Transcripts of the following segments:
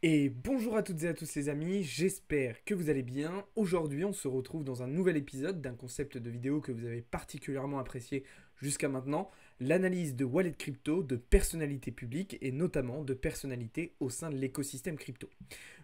Et bonjour à toutes et à tous les amis, j'espère que vous allez bien. Aujourd'hui on se retrouve dans un nouvel épisode d'un concept de vidéo que vous avez particulièrement apprécié jusqu'à maintenant, l'analyse de wallet crypto, de personnalités publiques et notamment de personnalités au sein de l'écosystème crypto.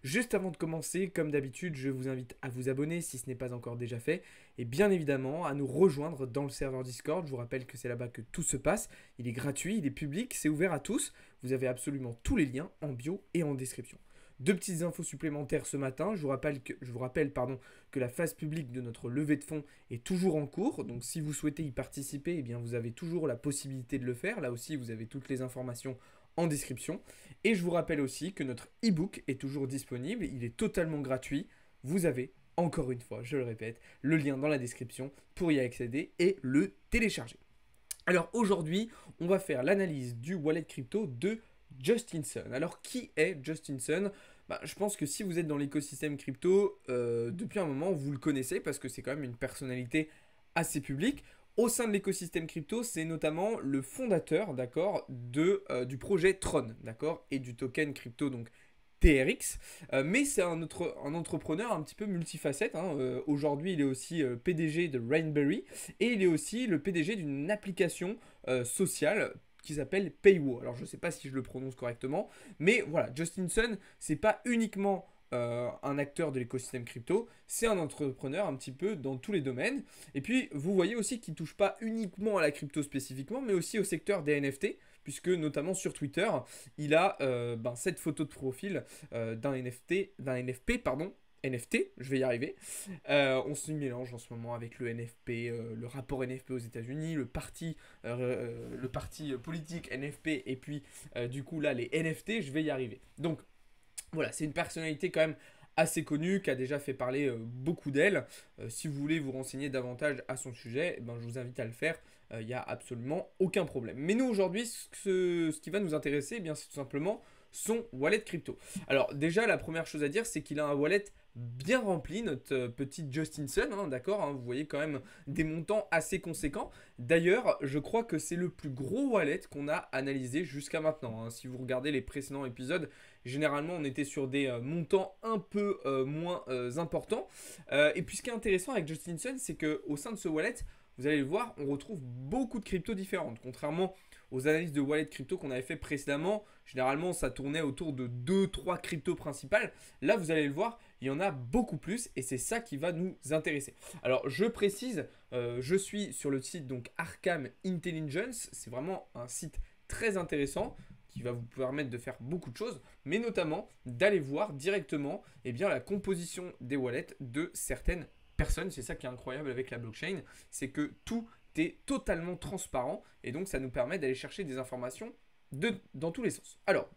Juste avant de commencer, comme d'habitude, je vous invite à vous abonner si ce n'est pas encore déjà fait et bien évidemment à nous rejoindre dans le serveur Discord. Je vous rappelle que c'est là-bas que tout se passe, il est gratuit, il est public, c'est ouvert à tous, vous avez absolument tous les liens en bio et en description. Deux petites infos supplémentaires ce matin. Je vous rappelle que la phase publique de notre levée de fonds est toujours en cours. Donc si vous souhaitez y participer, eh bien, vous avez toujours la possibilité de le faire. Là aussi, vous avez toutes les informations en description. Et je vous rappelle aussi que notre e-book est toujours disponible. Il est totalement gratuit. Vous avez, encore une fois, je le répète, le lien dans la description pour y accéder et le télécharger. Alors aujourd'hui, on va faire l'analyse du wallet crypto de Justin Sun. Alors qui est Justin Sun? Je pense que si vous êtes dans l'écosystème crypto, depuis un moment, vous le connaissez parce que c'est quand même une personnalité assez publique. Au sein de l'écosystème crypto, c'est notamment le fondateur, d'accord, du projet Tron, d'accord, et du token crypto, donc TRX. Mais c'est un entrepreneur un petit peu multifacette, hein. Aujourd'hui, il est aussi PDG de Rainberry et il est aussi le PDG d'une application sociale qui s'appelle Paywo. Alors je ne sais pas si je le prononce correctement, mais voilà, Justin Sun, c'est pas uniquement un acteur de l'écosystème crypto, c'est un entrepreneur un petit peu dans tous les domaines. Et puis vous voyez aussi qu'il ne touche pas uniquement à la crypto spécifiquement, mais aussi au secteur des NFT, puisque notamment sur Twitter, il a cette photo de profil d'un NFP, pardon, NFT, je vais y arriver. On se mélange en ce moment avec le NFP, le rapport NFP aux États-Unis, le parti politique NFP, et puis du coup là les NFT, je vais y arriver. Donc voilà, c'est une personnalité quand même assez connue, qui a déjà fait parler beaucoup d'elle. Si vous voulez vous renseigner davantage à son sujet, je vous invite à le faire. Il n'y a absolument aucun problème. Mais nous aujourd'hui, ce qui va nous intéresser, c'est tout simplement son wallet crypto. Alors déjà, la première chose à dire, c'est qu'il a un wallet bien rempli, notre petit Justin Sun, hein, d'accord, hein, vous voyez quand même des montants assez conséquents. D'ailleurs, je crois que c'est le plus gros wallet qu'on a analysé jusqu'à maintenant, hein. Si vous regardez les précédents épisodes, généralement on était sur des montants un peu moins importants. Et puis ce qui est intéressant avec Justin Sun, c'est qu'au sein de ce wallet, vous allez le voir, on retrouve beaucoup de cryptos différentes. Contrairement aux analyses de wallet crypto qu'on avait fait précédemment, généralement ça tournait autour de deux trois cryptos principales. Là, vous allez le voir, il y en a beaucoup plus et c'est ça qui va nous intéresser. Alors, je précise, je suis sur le site donc Arkham Intelligence. C'est vraiment un site très intéressant qui va vous permettre de faire beaucoup de choses, mais notamment d'aller voir directement la composition des wallets de certaines personnes. C'est ça qui est incroyable avec la blockchain, c'est que tout est totalement transparent et donc ça nous permet d'aller chercher des informations dans tous les sens. Alors,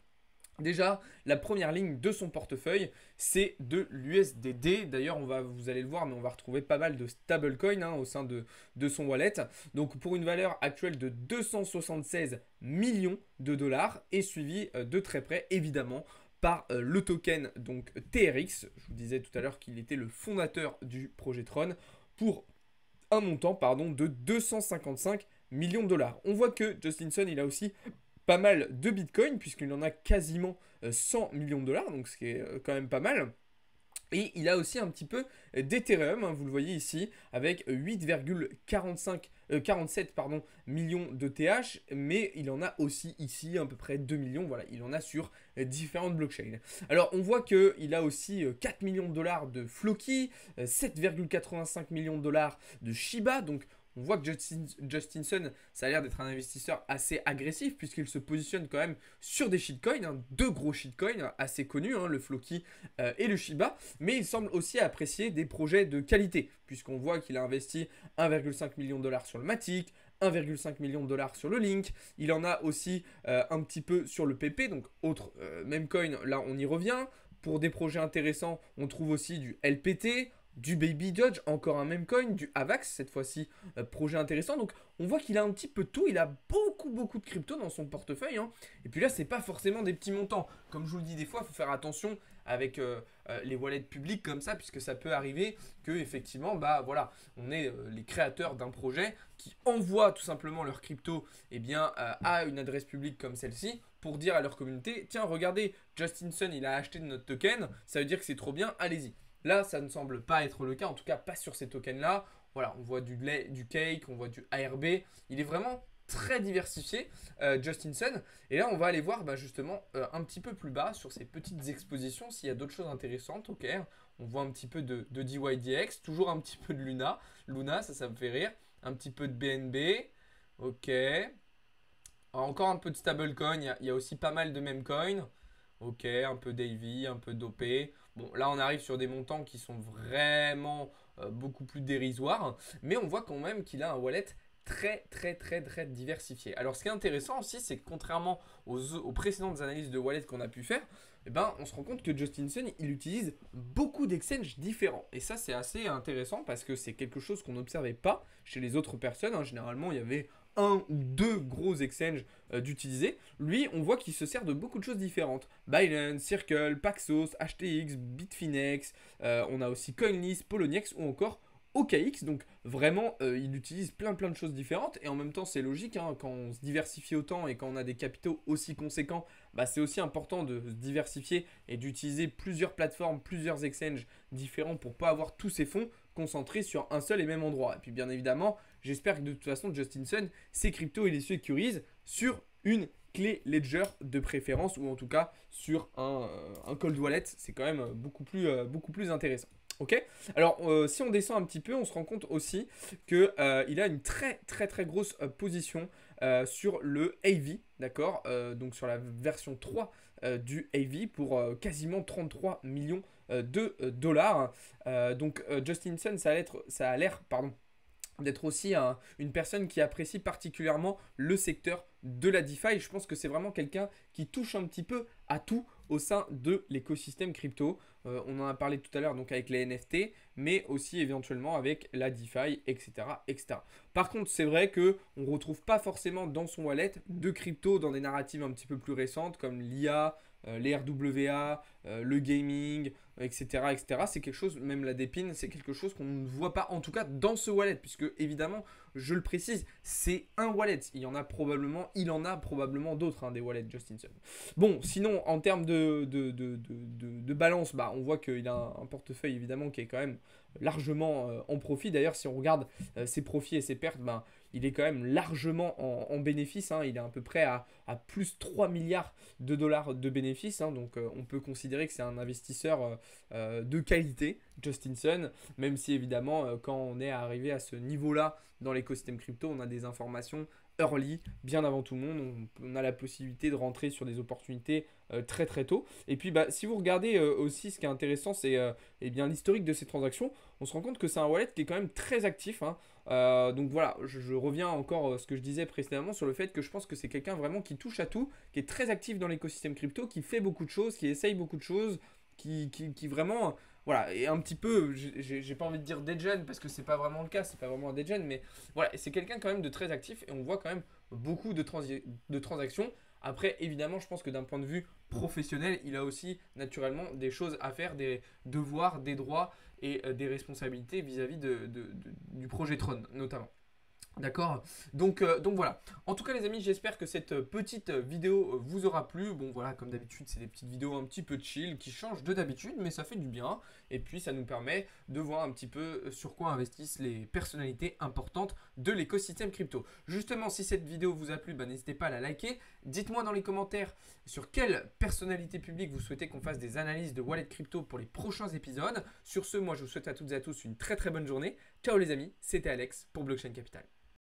déjà, la première ligne de son portefeuille, c'est de l'USDD. D'ailleurs, vous allez le voir, mais on va retrouver pas mal de stablecoins au sein de son wallet. Donc, pour une valeur actuelle de 276 millions de dollars, et suivi de très près, évidemment, par le token donc TRX. Je vous disais tout à l'heure qu'il était le fondateur du projet Tron pour un montant de 255 millions de dollars. On voit que Justin Sun, il a aussi pas mal de Bitcoin, puisqu'il en a quasiment 100 millions de dollars, donc ce qui est quand même pas mal. Et il a aussi un petit peu d'Ethereum, hein, vous le voyez ici, avec 8,47 millions de TH, mais il en a aussi ici à peu près 2 millions, voilà, il en a sur différentes blockchains. Alors on voit qu'il a aussi 4 millions de dollars de Floki, 7,85 millions de dollars de Shiba, donc on voit que Justin Sun, ça a l'air d'être un investisseur assez agressif puisqu'il se positionne quand même sur des shitcoins, hein, deux gros shitcoins assez connus, hein, le Floki et le Shiba, mais il semble aussi apprécier des projets de qualité puisqu'on voit qu'il a investi 1,5 million de dollars sur le Matic, 1,5 million de dollars sur le Link, il en a aussi un petit peu sur le PP, donc autre même coin, là on y revient. Pour des projets intéressants, on trouve aussi du LPT, du Baby Doge, encore un meme coin, du AVAX, cette fois-ci projet intéressant. Donc on voit qu'il a un petit peu tout, il a beaucoup de crypto dans son portefeuille, hein. Et puis là, c'est pas forcément des petits montants. Comme je vous le dis des fois, il faut faire attention avec les wallets publics comme ça, puisque ça peut arriver que effectivement, bah voilà, on est les créateurs d'un projet qui envoient tout simplement leur crypto à une adresse publique comme celle-ci pour dire à leur communauté, tiens, regardez, Justin Sun, il a acheté de notre token, ça veut dire que c'est trop bien, allez-y. Là, ça ne semble pas être le cas, en tout cas pas sur ces tokens-là. Voilà, on voit du cake, on voit du ARB. Il est vraiment très diversifié, Justin Sun. Et là, on va aller voir justement un petit peu plus bas sur ces petites expositions s'il y a d'autres choses intéressantes. Ok, on voit un petit peu de DYDX, toujours un petit peu de Luna. Luna, ça me fait rire. Un petit peu de BNB. Ok. Encore un peu de stablecoin. Il y a aussi pas mal de memecoin. Ok, un peu d'AV, un peu d'OP. Bon, là, on arrive sur des montants qui sont vraiment beaucoup plus dérisoires. Mais on voit quand même qu'il a un wallet très diversifié. Alors, ce qui est intéressant aussi, c'est que contrairement aux précédentes analyses de wallet qu'on a pu faire, on se rend compte que Justin Sun, il utilise beaucoup d'exchanges différents. Et ça, c'est assez intéressant parce que c'est quelque chose qu'on n'observait pas chez les autres personnes, hein. Généralement, il y avait un ou deux gros exchanges d'utiliser. Lui, on voit qu'il se sert de beaucoup de choses différentes. Binance, Circle, Paxos, HTX, Bitfinex, on a aussi Coinlist, Poloniex ou encore OKX. Donc vraiment, il utilise plein de choses différentes. Et en même temps, c'est logique, hein, quand on se diversifie autant et quand on a des capitaux aussi conséquents, c'est aussi important de se diversifier et d'utiliser plusieurs plateformes, plusieurs exchanges différents pour ne pas avoir tous ces fonds concentrés sur un seul et même endroit. Et puis bien évidemment, j'espère que de toute façon, Justin Sun, ses cryptos, il les sécurise sur une clé Ledger de préférence ou en tout cas sur un cold wallet. C'est quand même beaucoup plus intéressant. Ok. Alors, si on descend un petit peu, on se rend compte aussi qu'il a une très grosse position sur le AV, d'accord, donc sur la version 3 du AV pour quasiment 33 millions de dollars. Donc, Justin Sun, ça a l'air, d'être aussi une personne qui apprécie particulièrement le secteur de la DeFi. Je pense que c'est vraiment quelqu'un qui touche un petit peu à tout au sein de l'écosystème crypto. On en a parlé tout à l'heure donc avec les NFT, mais aussi éventuellement avec la DeFi, etc. Par contre, c'est vrai qu'on ne retrouve pas forcément dans son wallet de crypto dans des narratives un petit peu plus récentes comme l'IA, les RWA, le gaming, etc. C'est quelque chose, même la dépine, c'est quelque chose qu'on ne voit pas en tout cas dans ce wallet, puisque évidemment, je le précise, c'est un wallet. Il en a probablement d'autres, hein, des wallets Justin Sun. Bon, sinon, en termes de balance, on voit qu'il a un portefeuille évidemment qui est quand même largement en profit. D'ailleurs, si on regarde ses profits et ses pertes, il est quand même largement en bénéfice, hein. Il est à peu près à plus 3 milliards de dollars de bénéfices, hein. Donc on peut considérer que c'est un investisseur de qualité, Justin Sun, même si évidemment quand on est arrivé à ce niveau-là dans l'écosystème crypto, on a des informations early, bien avant tout le monde. On a la possibilité de rentrer sur des opportunités très tôt. Et puis si vous regardez aussi, ce qui est intéressant, c'est l'historique de ces transactions. On se rend compte que c'est un wallet qui est quand même très actif, hein. Donc voilà, je reviens encore à ce que je disais précédemment sur le fait que je pense que c'est quelqu'un vraiment qui touche à tout, qui est très actif dans l'écosystème crypto, qui fait beaucoup de choses, qui essaye beaucoup de choses, qui vraiment... Voilà, et un petit peu, j'ai pas envie de dire degen parce que c'est pas vraiment le cas, c'est pas vraiment un degen, mais voilà, c'est quelqu'un quand même de très actif et on voit quand même beaucoup de transactions. Après, évidemment, je pense que d'un point de vue professionnel, il a aussi naturellement des choses à faire, des devoirs, des droits et des responsabilités vis-à-vis du projet Tron notamment. D'accord, donc voilà. En tout cas les amis, j'espère que cette petite vidéo vous aura plu. Bon voilà, comme d'habitude, c'est des petites vidéos un petit peu chill qui changent de d'habitude, mais ça fait du bien. Et puis ça nous permet de voir un petit peu sur quoi investissent les personnalités importantes de l'écosystème crypto. Justement, si cette vidéo vous a plu, n'hésitez pas à la liker. Dites-moi dans les commentaires sur quelle personnalité publique vous souhaitez qu'on fasse des analyses de wallet crypto pour les prochains épisodes. Sur ce, moi je vous souhaite à toutes et à tous une très bonne journée. Ciao les amis, c'était Alex pour Blockchain Capital.